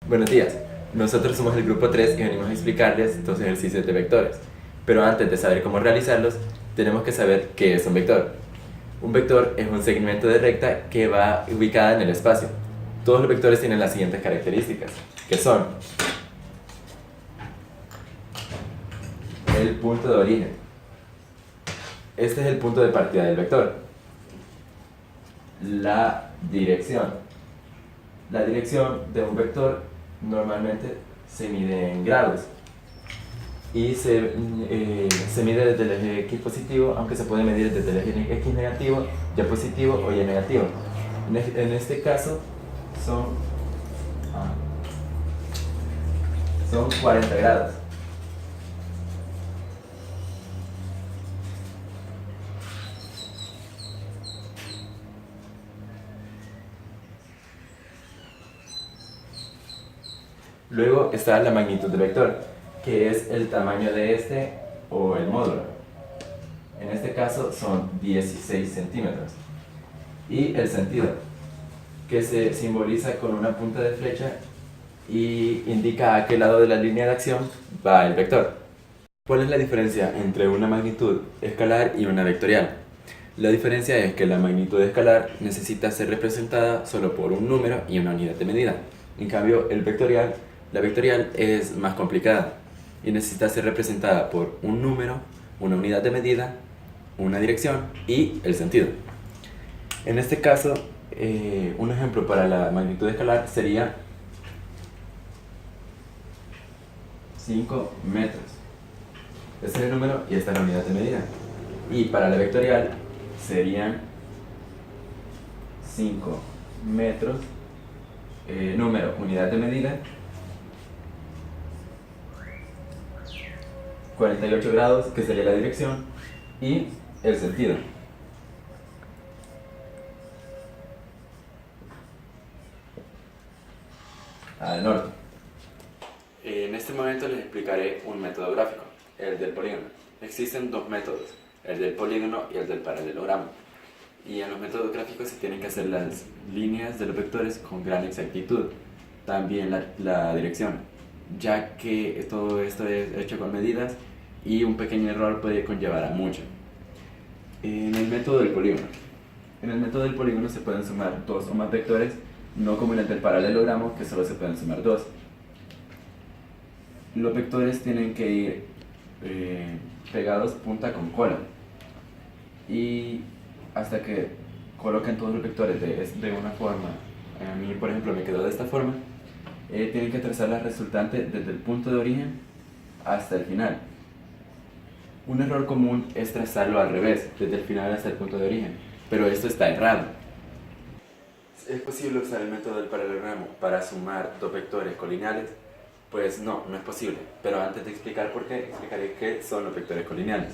Buenos días, nosotros somos el grupo 3 y venimos a explicarles dos ejercicios de vectores. Pero antes de saber cómo realizarlos, tenemos que saber qué es un vector. Un vector es un segmento de recta que va ubicada en el espacio. Todos los vectores tienen las siguientes características, que son el punto de origen. Este es el punto de partida del vector. La dirección. La dirección de un vector normalmente se mide en grados y se mide desde el eje X positivo, aunque se puede medir desde el eje X negativo, Y positivo o Y negativo. En este caso son 40 grados. Luego está la magnitud del vector, que es el tamaño de este o el módulo. En este caso son 16 centímetros. Y el sentido, que se simboliza con una punta de flecha y indica a qué lado de la línea de acción va el vector. ¿Cuál es la diferencia entre una magnitud escalar y una vectorial? La diferencia es que la magnitud escalar necesita ser representada solo por un número y una unidad de medida. En cambio, la vectorial es más complicada y necesita ser representada por un número, una unidad de medida, una dirección y el sentido. En este caso, un ejemplo para la magnitud escalar sería 5 metros. Este es el número y esta es la unidad de medida. Y para la vectorial serían 5 metros, número, unidad de medida, 48 grados, que sería la dirección, y el sentido. Al norte. En este momento les explicaré un método gráfico, el del polígono. Existen dos métodos, el del polígono y el del paralelogramo. Y en los métodos gráficos se tienen que hacer las líneas de los vectores con gran exactitud. También la dirección, ya que todo esto es hecho con medidas y un pequeño error puede conllevar a mucho. En el método del polígono. En el método del polígono se pueden sumar dos o más vectores, no como en el del paralelogramo, que solo se pueden sumar dos. Los vectores tienen que ir pegados punta con cola, y hasta que coloquen todos los vectores de una forma, a mí por ejemplo me quedó de esta forma, tienen que trazar la resultante desde el punto de origen hasta el final. Un error común es trazarlo al revés, desde el final hasta el punto de origen, pero esto está errado. ¿Es posible usar el método del paralelogramo para sumar dos vectores colineales? Pues no es posible, pero antes de explicar por qué, explicaré qué son los vectores colineales.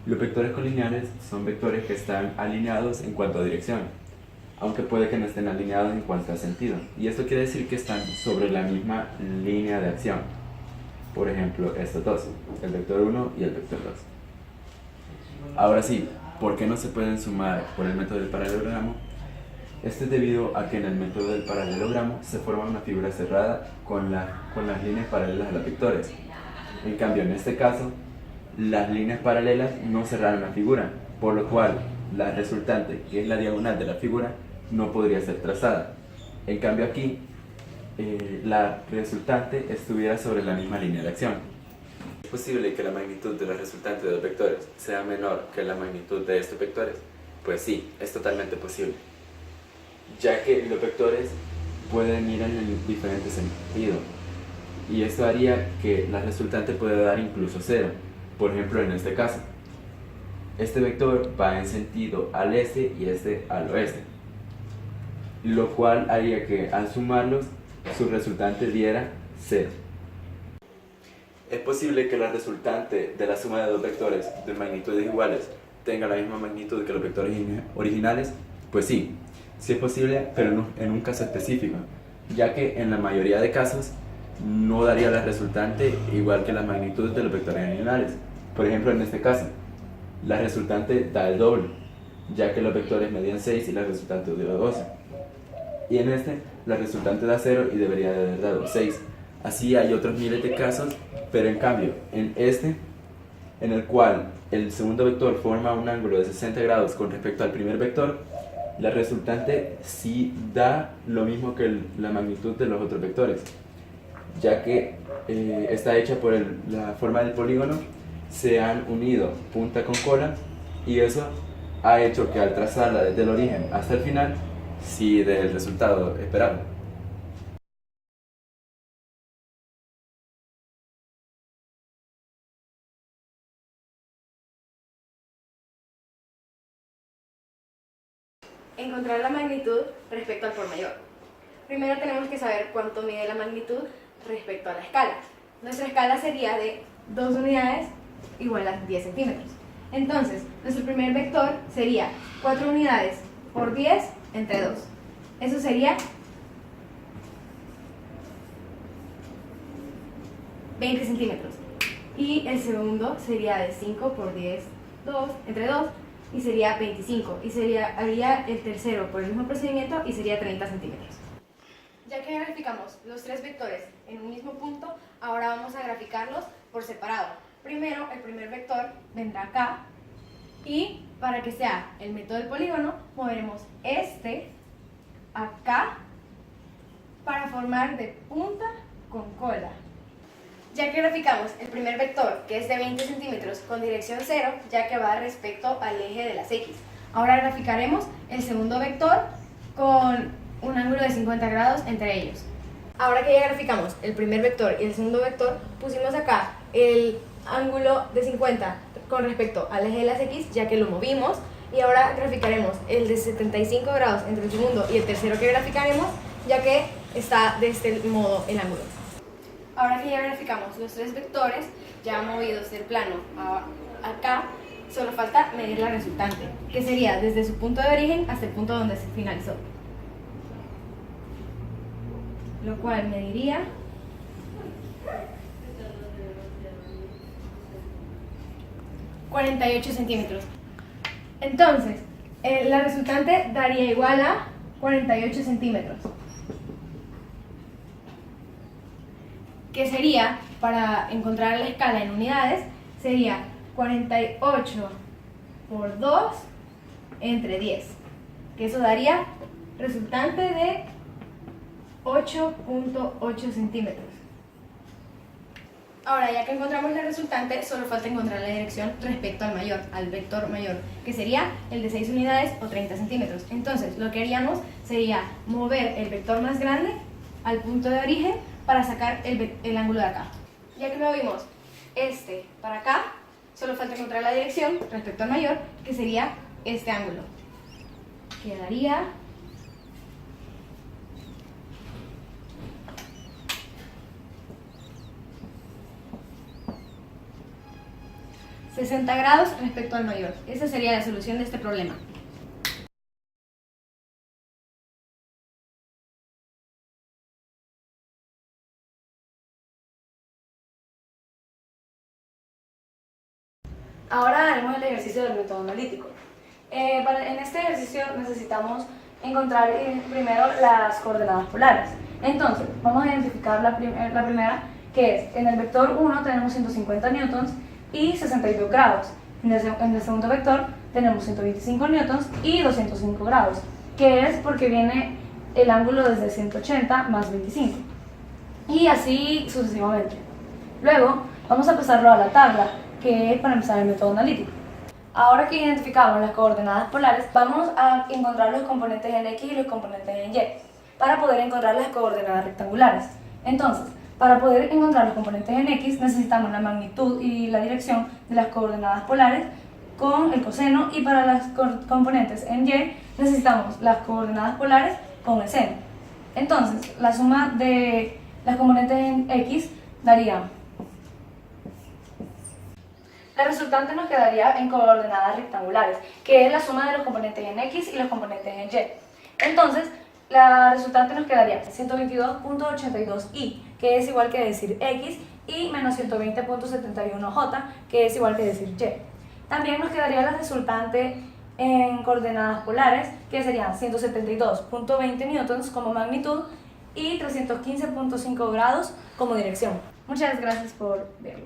Los vectores colineales son vectores que están alineados en cuanto a dirección, aunque puede que no estén alineados en cuanto a sentido, y esto quiere decir que están sobre la misma línea de acción. Por ejemplo, estos dos, el vector 1 y el vector 2. Ahora sí, ¿por qué no se pueden sumar por el método del paralelogramo? Esto es debido a que en el método del paralelogramo se forma una figura cerrada con las líneas paralelas a los vectores. En cambio, en este caso, las líneas paralelas no cerraron la figura, por lo cual la resultante, que es la diagonal de la figura, no podría ser trazada. En cambio aquí, la resultante estuviera sobre la misma línea de acción. ¿Es posible que la magnitud de la resultante de los vectores sea menor que la magnitud de estos vectores? Pues sí, es totalmente posible, ya que los vectores pueden ir en diferentes sentidos, y esto haría que la resultante pueda dar incluso cero. Por ejemplo, en este caso, este vector va en sentido al este y este al oeste, lo cual haría que al sumarlos su resultante diera 0. ¿Es posible que la resultante de la suma de dos vectores de magnitudes iguales tenga la misma magnitud que los vectores originales? Pues sí es posible, pero en un caso específico, ya que en la mayoría de casos no daría la resultante igual que la magnitud de los vectores originales. Por ejemplo, en este caso, la resultante da el doble, ya que los vectores medían 6 y la resultante dio 12. y en este la resultante da 0 y debería de haber dado 6. Así hay otros miles de casos, pero en cambio, en este, en el cual el segundo vector forma un ángulo de 60 grados con respecto al primer vector, la resultante sí da lo mismo que la magnitud de los otros vectores, ya que está hecha por la forma del polígono, se han unido punta con cola, y eso ha hecho que al trazarla desde el origen hasta el final, sí dé el resultado esperado. Encontrar la magnitud respecto al por mayor. Primero tenemos que saber cuánto mide la magnitud respecto a la escala. Nuestra escala sería de 2 unidades igual a 10 centímetros. Entonces, nuestro primer vector sería 4 unidades por 10 entre 2. Eso sería 20 centímetros. Y el segundo sería de 5 por 10 entre 2 y sería 25. Y haría el tercero por el mismo procedimiento y sería 30 centímetros. Ya que graficamos los tres vectores en un mismo punto, ahora vamos a graficarlos por separado. Primero, el primer vector vendrá acá y para que sea el método del polígono, moveremos este acá para formar de punta con cola. Ya que graficamos el primer vector, que es de 20 centímetros, con dirección 0, ya que va respecto al eje de las X. Ahora graficaremos el segundo vector con un ángulo de 50 grados entre ellos. Ahora que ya graficamos el primer vector y el segundo vector, pusimos acá el ángulo de 50 con respecto al eje de las X, ya que lo movimos, y ahora graficaremos el de 75 grados entre el segundo y el tercero que graficaremos, ya que está de este modo el ángulo. Ahora que ya graficamos los tres vectores, ya movidos del plano acá, solo falta medir la resultante, que sería desde su punto de origen hasta el punto donde se finalizó. Lo cual mediría 48 centímetros. Entonces, la resultante daría igual a 48 centímetros. Que sería, para encontrar la escala en unidades, sería 48 por 2 entre 10. Que eso daría resultante de 8.8 centímetros. Ahora, ya que encontramos la resultante, solo falta encontrar la dirección respecto al mayor, al vector mayor, que sería el de 6 unidades o 30 centímetros. Entonces, lo que haríamos sería mover el vector más grande al punto de origen para sacar el ángulo de acá. Ya que movimos este para acá, solo falta encontrar la dirección respecto al mayor, que sería este ángulo. Quedaría 60 grados respecto al mayor. Esa sería la solución de este problema. Ahora haremos el ejercicio del método analítico. En este ejercicio necesitamos encontrar primero las coordenadas polares. Entonces, vamos a identificar la primera, que es, en el vector 1 tenemos 150 newtons y 62 grados. En el segundo vector tenemos 125 newtons y 205 grados, que es porque viene el ángulo desde 180 más 25. Y así sucesivamente. Luego, vamos a pasarlo a la tabla, que es para empezar el método analítico. Ahora que identificamos las coordenadas polares, vamos a encontrar los componentes en X y los componentes en Y, para poder encontrar las coordenadas rectangulares. Entonces, para poder encontrar los componentes en X, necesitamos la magnitud y la dirección de las coordenadas polares con el coseno, y para las componentes en Y, necesitamos las coordenadas polares con el seno. Entonces, la suma de las componentes en X daría... La resultante nos quedaría en coordenadas rectangulares, que es la suma de los componentes en X y los componentes en Y. Entonces, la resultante nos quedaría 122.82y, que es igual que decir X, y menos 120.71j, que es igual que decir Y. También nos quedaría la resultante en coordenadas polares, que serían 172.20 newtons como magnitud y 315.5 grados como dirección. Muchas gracias por verlo.